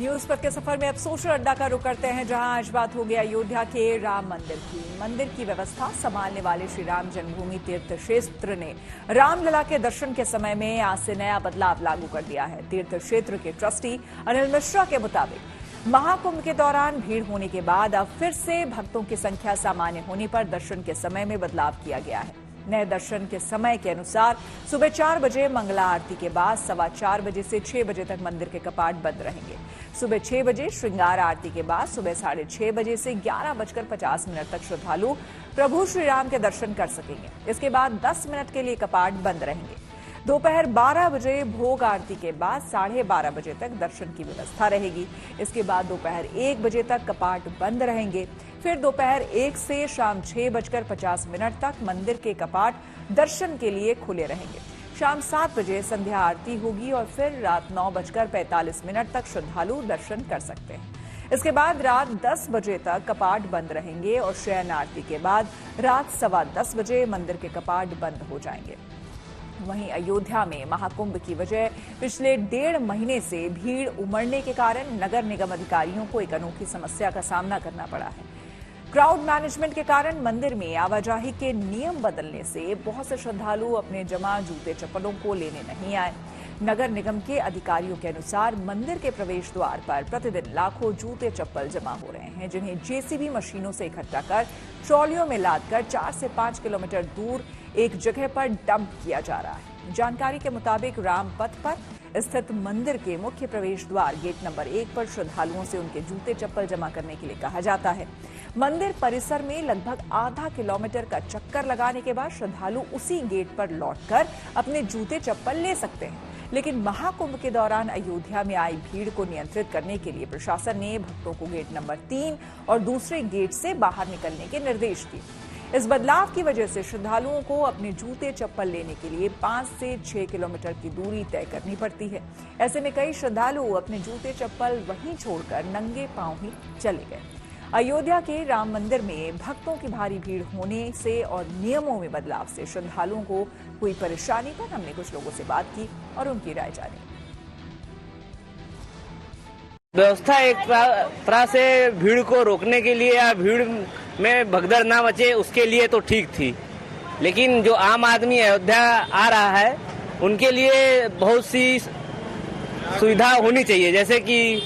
News पर के सफर में अब सोशल अड्डा का रुख करते हैं, जहां आज बात हो गया अयोध्या के राम मंदिर की। मंदिर की व्यवस्था संभालने वाले श्री राम जन्मभूमि तीर्थ क्षेत्र ने रामलला के दर्शन के समय में आज से नया बदलाव लागू कर दिया है। तीर्थ क्षेत्र के ट्रस्टी अनिल मिश्रा के मुताबिक महाकुंभ के दौरान भीड़ होने के बाद अब फिर से भक्तों की संख्या सामान्य होने पर दर्शन के समय में बदलाव किया गया है। नए दर्शन के समय के अनुसार सुबह 4 बजे मंगला आरती के बाद 4:15 बजे से 6 बजे तक मंदिर के कपाट बंद रहेंगे। सुबह 6 बजे श्रृंगार आरती के बाद सुबह 6:30 बजे से 11:50 तक श्रद्धालु प्रभु श्री राम के दर्शन कर सकेंगे। इसके बाद 10 मिनट के लिए कपाट बंद रहेंगे। दोपहर 12 बजे भोग आरती के बाद 12:30 बजे तक दर्शन की व्यवस्था रहेगी। इसके बाद दोपहर 1 बजे तक कपाट बंद रहेंगे। फिर दोपहर 1 से शाम 6:50 तक मंदिर के कपाट दर्शन के लिए खुले रहेंगे। शाम 7 बजे संध्या आरती होगी और फिर रात 9:45 तक श्रद्धालु दर्शन कर सकते हैं। इसके बाद रात 10 बजे तक कपाट बंद रहेंगे और शयन आरती के बाद रात 10:15 बजे मंदिर के कपाट बंद हो जाएंगे। वहीं अयोध्या में महाकुंभ की वजह पिछले 1.5 महीने से भीड़ उमड़ने के कारण नगर निगम अधिकारियों को एक अनोखी समस्या का सामना करना पड़ा है। क्राउड मैनेजमेंट के कारण मंदिर में आवाजाही के नियम बदलने से बहुत से श्रद्धालु अपने जमा जूते चप्पलों को लेने नहीं आए। नगर निगम के अधिकारियों के अनुसार मंदिर के प्रवेश द्वार पर प्रतिदिन लाखों जूते चप्पल जमा हो रहे हैं, जिन्हें जेसीबी मशीनों से इकट्ठा कर ट्रॉलियों में लादकर 4 से 5 किलोमीटर दूर एक जगह पर डंप किया जा रहा है। जानकारी के मुताबिक रामपथ पर स्थित मंदिर के मुख्य प्रवेश द्वार गेट नंबर 1 पर श्रद्धालुओं से उनके जूते चप्पल जमा करने के लिए कहा जाता है। मंदिर परिसर में लगभग आधा किलोमीटर का चक्कर लगाने के बाद श्रद्धालु उसी गेट पर लौटकर अपने जूते चप्पल ले सकते हैं। लेकिन महाकुंभ के दौरान अयोध्या में आई भीड़ को नियंत्रित करने के लिए प्रशासन ने भक्तों को गेट नंबर 3 और दूसरे गेट से बाहर निकलने के निर्देश दिए। इस बदलाव की वजह से श्रद्धालुओं को अपने जूते चप्पल लेने के लिए 5 से 6 किलोमीटर की दूरी तय करनी पड़ती है। ऐसे में कई श्रद्धालु अपने जूते चप्पल वहीं छोड़कर नंगे पांव ही चले गए। अयोध्या के राम मंदिर में भक्तों की भारी भीड़ होने से और नियमों में बदलाव से श्रद्धालुओं को कोई परेशानी पर हमने कुछ लोगों से बात की और उनकी राय जानी। व्यवस्था एक तरह से भीड़ को रोकने के लिए या भीड़ में भगदड़ ना मचे उसके लिए तो ठीक थी, लेकिन जो आम आदमी अयोध्या आ रहा है उनके लिए बहुत सी सुविधा होनी चाहिए, जैसे कि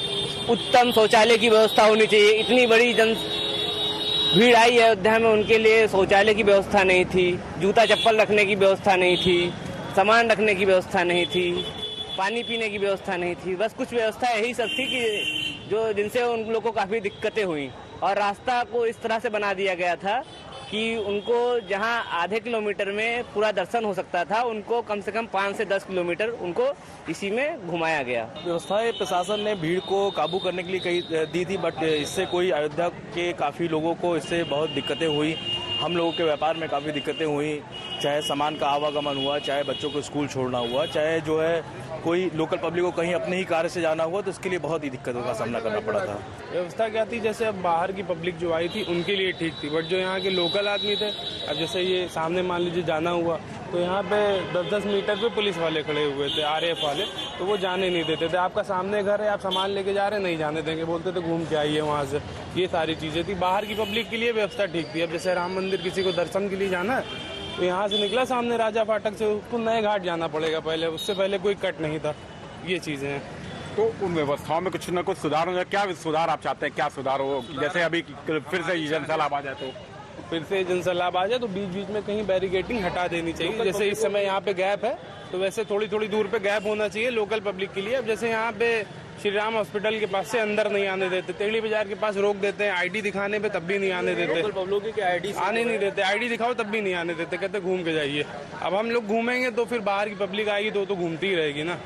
उत्तम शौचालय की व्यवस्था होनी चाहिए। इतनी बड़ी भीड़ आई है अयोध्या में, उनके लिए शौचालय की व्यवस्था नहीं थी, जूता चप्पल रखने की व्यवस्था नहीं थी, सामान रखने की व्यवस्था नहीं थी, पानी पीने की व्यवस्था नहीं थी। बस कुछ व्यवस्था यही सब थी कि जिनसे उन लोगों को काफी दिक्कतें हुई। और रास्ता को इस तरह से बना दिया गया था कि उनको जहां आधे किलोमीटर में पूरा दर्शन हो सकता था, उनको कम से कम 5 से 10 किलोमीटर उनको इसी में घुमाया गया। व्यवस्थाएं प्रशासन ने भीड़ को काबू करने के लिए कही दी थी, बट इससे कोई अयोध्या के काफ़ी लोगों को इससे बहुत दिक्कतें हुई। हम लोगों के व्यापार में काफ़ी दिक्कतें हुई, चाहे सामान का आवागमन हुआ, चाहे बच्चों को स्कूल छोड़ना हुआ, चाहे जो है कोई लोकल पब्लिक को कहीं अपने ही कार्य से जाना हुआ, तो उसके लिए बहुत ही दिक्कतों का सामना करना पड़ा था। व्यवस्था क्या थी, जैसे अब बाहर की पब्लिक जो आई थी उनके लिए ठीक थी, बट जो यहाँ के लोकल आदमी थे, अब जैसे ये सामने मान लीजिए जाना हुआ तो यहाँ पे 10-10 मीटर पे पुलिस वाले खड़े हुए थे, आरएएफ वाले, तो वो जाने नहीं देते थे। आपका सामने घर है, आप सामान लेके जा रहे हैं, नहीं जाने देंगे, बोलते थे घूम के आइए वहाँ से। ये सारी चीजें थी। बाहर की पब्लिक के लिए व्यवस्था ठीक थी। अब जैसे राम मंदिर किसी को दर्शन के लिए जाना है तो यहाँ से निकला सामने राजा फाटक से, उसको नए घाट जाना पड़ेगा पहले, उससे पहले कोई कट नहीं था। ये चीजें हैं। तो उन व्यवस्थाओं में कुछ न कुछ सुधार हो जाए। क्या सुधार आप चाहते हैं, क्या सुधार हो? जैसे अभी फिर से जनसैलाब आ जाए तो बीच बीच में कहीं बैरिकेडिंग हटा देनी चाहिए। जैसे इस समय यहाँ पे गैप है तो वैसे थोड़ी थोड़ी दूर पे गैप होना चाहिए लोकल पब्लिक के लिए। अब जैसे यहाँ पे श्री राम हॉस्पिटल के पास से अंदर नहीं आने देते, तेली बाजार के पास रोक देते हैं, आईडी दिखाने पे तब भी नहीं आने देते, आने नहीं देते, आईडी दिखाओ तब भी नहीं आने देते, कहते घूम के जाइए। अब हम लोग घूमेंगे तो फिर बाहर की पब्लिक आएगी तो घूमती ही रहेगी ना।